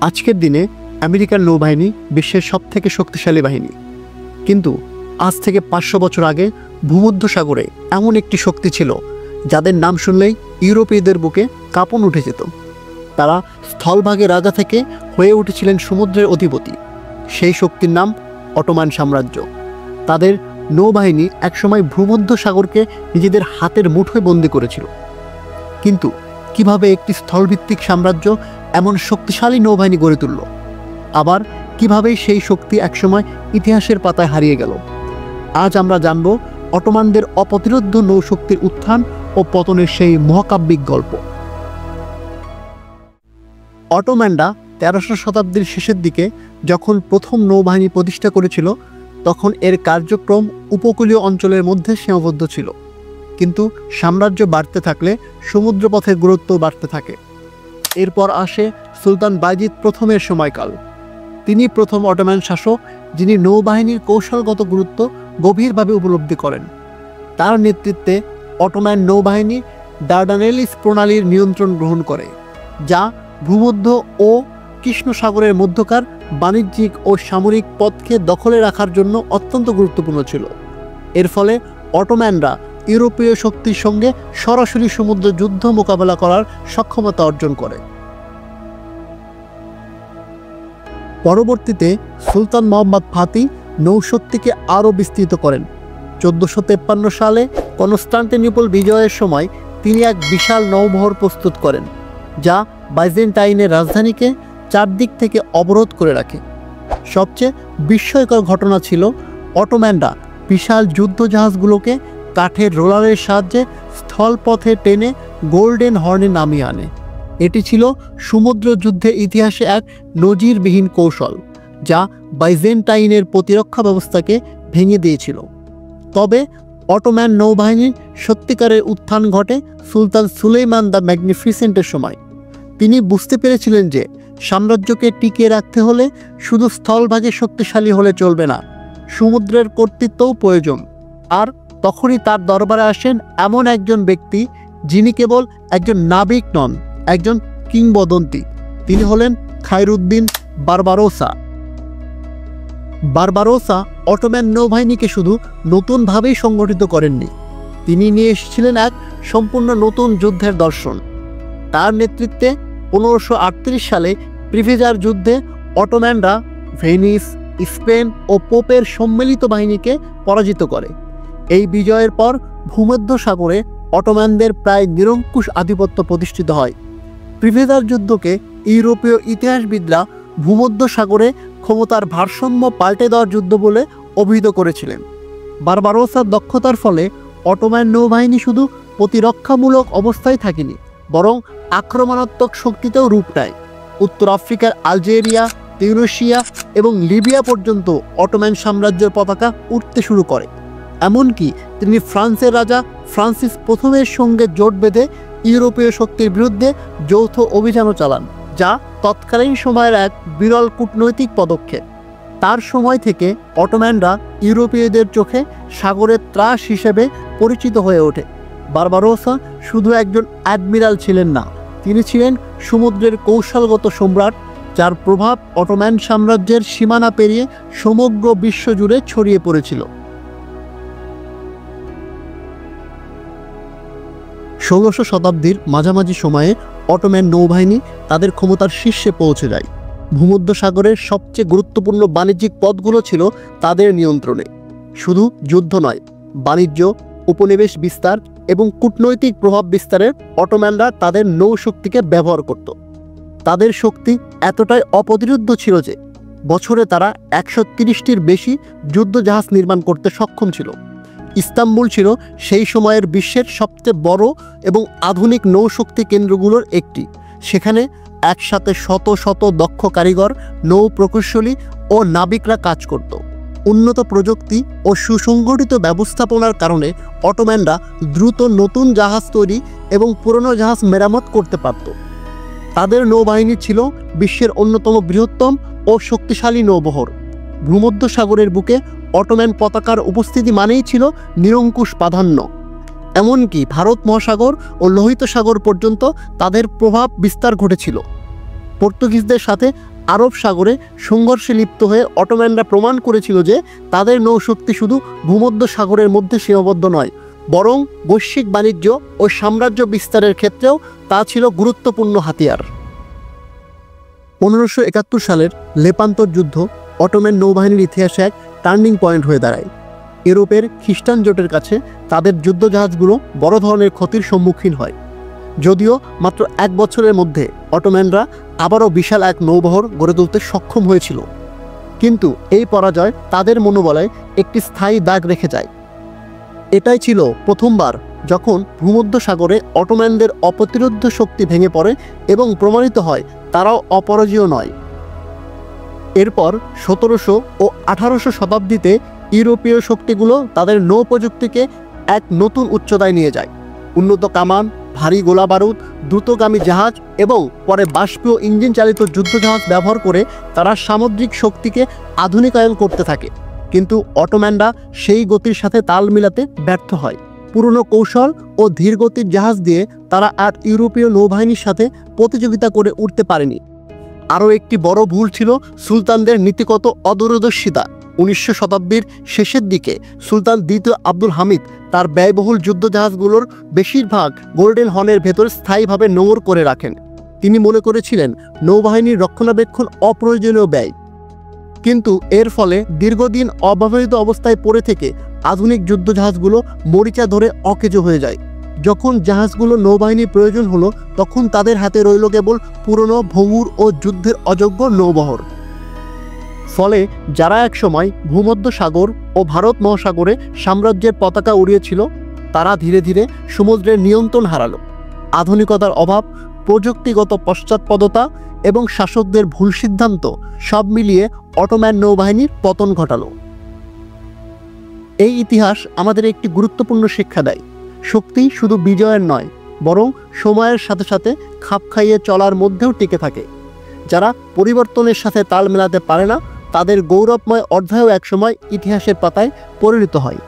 আজকের দিনে আমেরিকার নৌবাহিনী বিশ্বের সবথেকে শক্তিশালী বাহিনী, কিন্তু আজ থেকে 500 বছর আগে ভূমধ্যসাগরে এমন একটি শক্তি ছিল যাদের নাম শুনলেই ইউরোপীয়দের বুকে কাঁপন উঠে যেত। তারা স্থলভাগে রাজা থেকে হয়ে উঠেছিলেন সমুদ্রের অধিপতি। সেই শক্তির নাম অটোমান সাম্রাজ্য। তাদের নৌবাহিনী একসময় ভূমধ্যসাগরকে নিজেদের হাতের মুঠোয় বন্দী করেছিল। কিন্তু কিভাবে একটি স্থলভিত্তিক সাম্রাজ্য এমন শক্তিশালী নৌবাহিনী গড়ে তুলল, আবার কিভাবে সেই শক্তি একসময় ইতিহাসের পাতায় হারিয়ে গেল, আজ আমরা জানব অটোমানদের অপ্রতিরোধ্য নৌশক্তির উত্থান ও পতনের সেই মহাকাব্যিক গল্প। অটোমানরা 1300 শতাব্দীর শেষের দিকে যখন প্রথম নৌবাহিনী প্রতিষ্ঠা করেছিল, তখন এর কার্যক্রম উপকূলীয় অঞ্চলের মধ্যে সীমাবদ্ধ ছিল। কিন্তু সাম্রাজ্য বাড়তে থাকলে সমুদ্রপথের গুরুত্ব বাড়তে থাকে। এরপর আসে সুলতান বায়জিদ প্রথমের সময়কাল। তিনি প্রথম অটোমান শাসক যিনি নৌবাহিনীর কৌশলগত গুরুত্ব গভীরভাবে উপলব্ধি করেন। তার নেতৃত্বে অটোমান নৌবাহিনী ডার্ডানেলিস প্রণালীর নিয়ন্ত্রণ গ্রহণ করে, যা ভূমধ্য ও কৃষ্ণ সাগরের মধ্যকার বাণিজ্যিক ও সামরিক পথকে দখলে রাখার জন্য অত্যন্ত গুরুত্বপূর্ণ ছিল। এর ফলে অটোম্যানরা ইউরোপীয় শক্তির সঙ্গে সরাসরি সমুদ্র যুদ্ধ মোকাবেলা করার সক্ষমতা অর্জন করে। পরবর্তীতে সুলতান মোহাম্মদ ফাতিহ নৌশক্তিকে আরও বিস্তৃত করেন। 1453 সালে কনস্টান্টিনোপল বিজয়ের সময় তিনি এক বিশাল নৌবহর প্রস্তুত করেন, যা বাইজেন্টাইনের রাজধানীকে চারদিক থেকে অবরোধ করে রাখে। সবচেয়ে বিস্ময়কর ঘটনা ছিল অটোম্যানরা বিশাল যুদ্ধজাহাজগুলোকে কাঠের রোলারের সাহায্যে স্থলপথে টেনে গোল্ডেন হর্নে নামিয়ে আনে। এটি ছিল সমুদ্র যুদ্ধের ইতিহাসে এক নজিরবিহীন কৌশল, যা বাইজেন্টাইনের প্রতিরক্ষা ব্যবস্থাকে ভেঙে দিয়েছিল। তবে অটোম্যান নৌবাহিনীর সত্যিকারের উত্থান ঘটে সুলতান সুলেইমান দ্য ম্যাগনিফিসেন্টের সময়। তিনি বুঝতে পেরেছিলেন যে সাম্রাজ্যকে টিকিয়ে রাখতে হলে শুধু স্থলভাগে শক্তিশালী হলে চলবে না, সমুদ্রের কর্তৃত্বও প্রয়োজন। আর তখনই তার দরবারে আসেন এমন একজন ব্যক্তি যিনি কেবল একজন নাবিক নন, একজন কিংবদন্তি। তিনি হলেন খায়রুদ্দিন বারবারোসা। বারবারোসা অটোম্যান নৌবাহিনীকে শুধু নতুনভাবেই সংগঠিত করেননি, তিনি নিয়ে এসেছিলেন এক সম্পূর্ণ নতুন যুদ্ধের দর্শন। তার নেতৃত্বে 1538 সালে প্রিভেজার যুদ্ধে অটোম্যানরা ভেনিস, স্পেন ও পোপের সম্মিলিত বাহিনীকে পরাজিত করে। এই বিজয়ের পর ভূমধ্যসাগরে অটোম্যানদের প্রায় নিরঙ্কুশ আধিপত্য প্রতিষ্ঠিত হয়। প্রিভেজার যুদ্ধকে ইউরোপীয় ইতিহাসবিদরা ভূমধ্যসাগরে ক্ষমতার ভারসাম্য পাল্টে দেওয়ার যুদ্ধ বলে অভিহিত করেছিলেন। বারবারোসার দক্ষতার ফলে অটোম্যান নৌবাহিনী শুধু প্রতিরক্ষামূলক অবস্থায় থাকেনি, বরং আক্রমণাত্মক শক্তিতেও রূপ নেয়। উত্তর আফ্রিকার আলজেরিয়া, তিউনিসিয়া এবং লিবিয়া পর্যন্ত অটোম্যান সাম্রাজ্যের পতাকা উঠতে শুরু করে। এমনকি তিনি ফ্রান্সের রাজা ফ্রান্সিস প্রথমের সঙ্গে জোট বেঁধে ইউরোপীয় শক্তির বিরুদ্ধে যৌথ অভিযানও চালান, যা তৎকালীন সময়ের এক বিরল কূটনৈতিক পদক্ষেপ। তার সময় থেকে অটোম্যানরা ইউরোপীয়দের চোখে সাগরের ত্রাস হিসেবে পরিচিত হয়ে ওঠে। বারবারোসা শুধু একজন অ্যাডমিরাল ছিলেন না, তিনি ছিলেন সমুদ্রের কৌশলগত সম্রাট, যার প্রভাব অটোম্যান সাম্রাজ্যের সীমানা পেরিয়ে সমগ্র বিশ্ব জুড়ে ছড়িয়ে পড়েছিল। 16শো শতাব্দীর মাঝামাঝি সময়ে অটোম্যান নৌবাহিনী তাদের ক্ষমতার শীর্ষে পৌঁছে যায়। ভূমধ্যসাগরের সবচেয়ে গুরুত্বপূর্ণ বাণিজ্যিক পথগুলো ছিল তাদের নিয়ন্ত্রণে। শুধু যুদ্ধ নয়, বাণিজ্য, উপনিবেশ বিস্তার এবং কূটনৈতিক প্রভাব বিস্তারে অটোম্যানরা তাদের নৌশক্তিকে ব্যবহার করত। তাদের শক্তি এতটাই অপ্রতিরোধ্য ছিল যে বছরে তারা 130টির বেশি যুদ্ধজাহাজ নির্মাণ করতে সক্ষম ছিল। ইস্তাম্বুল ছিল সেই সময়ের বিশ্বের সবচেয়ে বড় এবং আধুনিক নৌশক্তি কেন্দ্রগুলোর একটি। সেখানে একসাথে শত শত দক্ষ কারিগর, নৌ প্রকৌশলী ও নাবিকরা কাজ করত। উন্নত প্রযুক্তি ও সুসংগঠিত ব্যবস্থাপনার কারণে অটোম্যানরা দ্রুত নতুন জাহাজ তৈরি এবং পুরনো জাহাজ মেরামত করতে পারত। তাদের নৌবাহিনী ছিল বিশ্বের অন্যতম বৃহত্তম ও শক্তিশালী নৌবহর। ভূমধ্যসাগরের বুকে অটোম্যান পতাকার উপস্থিতি মানেই ছিল নিরঙ্কুশ প্রাধান্য। এমনকি ভারত মহাসাগর ও লোহিত সাগর পর্যন্ত তাদের প্রভাব বিস্তার ঘটেছিল। পর্তুগিজদের সাথে আরব সাগরে সংঘর্ষে লিপ্ত হয়ে অটোম্যানরা প্রমাণ করেছিল যে তাদের নৌশক্তি শুধু ভূমধ্য সাগরের মধ্যে সীমাবদ্ধ নয়, বরং বৈশ্বিক বাণিজ্য ও সাম্রাজ্য বিস্তারের ক্ষেত্রেও তা ছিল গুরুত্বপূর্ণ হাতিয়ার। 1571 সালের লেপান্তর যুদ্ধ অটোম্যান নৌবাহিনীর ইতিহাসে এক টার্নিং পয়েন্ট হয়ে দাঁড়ায়। ইউরোপের খ্রিস্টান জোটের কাছে তাদের যুদ্ধজাহাজগুলো বড় ধরনের ক্ষতির সম্মুখীন হয়। যদিও মাত্র 1 বছরের মধ্যে অটোম্যানরা আবারও বিশাল এক নৌবহর গড়ে তুলতে সক্ষম হয়েছিল, কিন্তু এই পরাজয় তাদের মনোবলে একটি স্থায়ী দাগ রেখে যায়। এটাই ছিল প্রথমবার যখন ভূমধ্য সাগরে অটোম্যানদের অপ্রতিরোধ্য শক্তি ভেঙে পড়ে এবং প্রমাণিত হয় তারাও অপরাজেয় নয়। এরপর 1700 ও 1800 শতাব্দীতে ইউরোপীয় শক্তিগুলো তাদের নৌ প্রযুক্তিকে এক নতুন উচ্চতায় নিয়ে যায়। উন্নত কামান, ভারী গোলাবারুদ, দ্রুতগামী জাহাজ এবং পরে বাষ্পীয় ইঞ্জিন চালিত যুদ্ধজাহাজ ব্যবহার করে তারা সামুদ্রিক শক্তিকে আধুনিকায়ন করতে থাকে। কিন্তু অটোম্যানরা সেই গতির সাথে তাল মিলাতে ব্যর্থ হয়। পুরনো কৌশল ও ধীরগতির জাহাজ দিয়ে তারা আর ইউরোপীয় নৌবাহিনীর সাথে প্রতিযোগিতা করে উঠতে পারেনি। আরও একটি বড় ভুল ছিল সুলতানদের নীতিগত অদূরদর্শিতা। 19 শতাব্দীর শেষের দিকে সুলতান দ্বিতীয় আব্দুল হামিদ তার ব্যয়বহুল যুদ্ধজাহাজগুলোর বেশিরভাগ গোল্ডেন হর্নের ভেতর স্থায়ীভাবে নোঙর করে রাখেন। তিনি মনে করেছিলেন নৌবাহিনীর রক্ষণাবেক্ষণ অপ্রয়োজনীয় ব্যয়, কিন্তু এর ফলে দীর্ঘদিন অব্যবহৃত অবস্থায় পড়ে থেকে আধুনিক যুদ্ধজাহাজগুলো মরিচা ধরে অকেজো হয়ে যায়। যখন জাহাজগুলো নৌবাহিনীর প্রয়োজন হলো, তখন তাদের হাতে রইল কেবল পুরনো, ভঙ্গুর ও যুদ্ধের অযোগ্য নৌবহর। ফলে যারা একসময় ভূমধ্য সাগর ও ভারত মহাসাগরে সাম্রাজ্যের পতাকা উড়িয়েছিল, তারা ধীরে ধীরে সমুদ্রের নিয়ন্ত্রণ হারালো। আধুনিকতার অভাব, প্রযুক্তিগত পশ্চাৎপদতা এবং শাসকদের ভুল সিদ্ধান্ত সব মিলিয়ে অটোম্যান নৌবাহিনীর পতন ঘটালো। এই ইতিহাস আমাদের একটি গুরুত্বপূর্ণ শিক্ষা দেয়। শক্তি শুধু বিজয়ের নয়, বরং সময়ের সাথে সাথে খাপ খাইয়ে চলার মধ্যেও টিকে থাকে। যারা পরিবর্তনের সাথে তাল মেলাতে পারে না, তাদের গৌরবময় অধ্যায়ও একসময় ইতিহাসের পাতায় পরিণত হয়।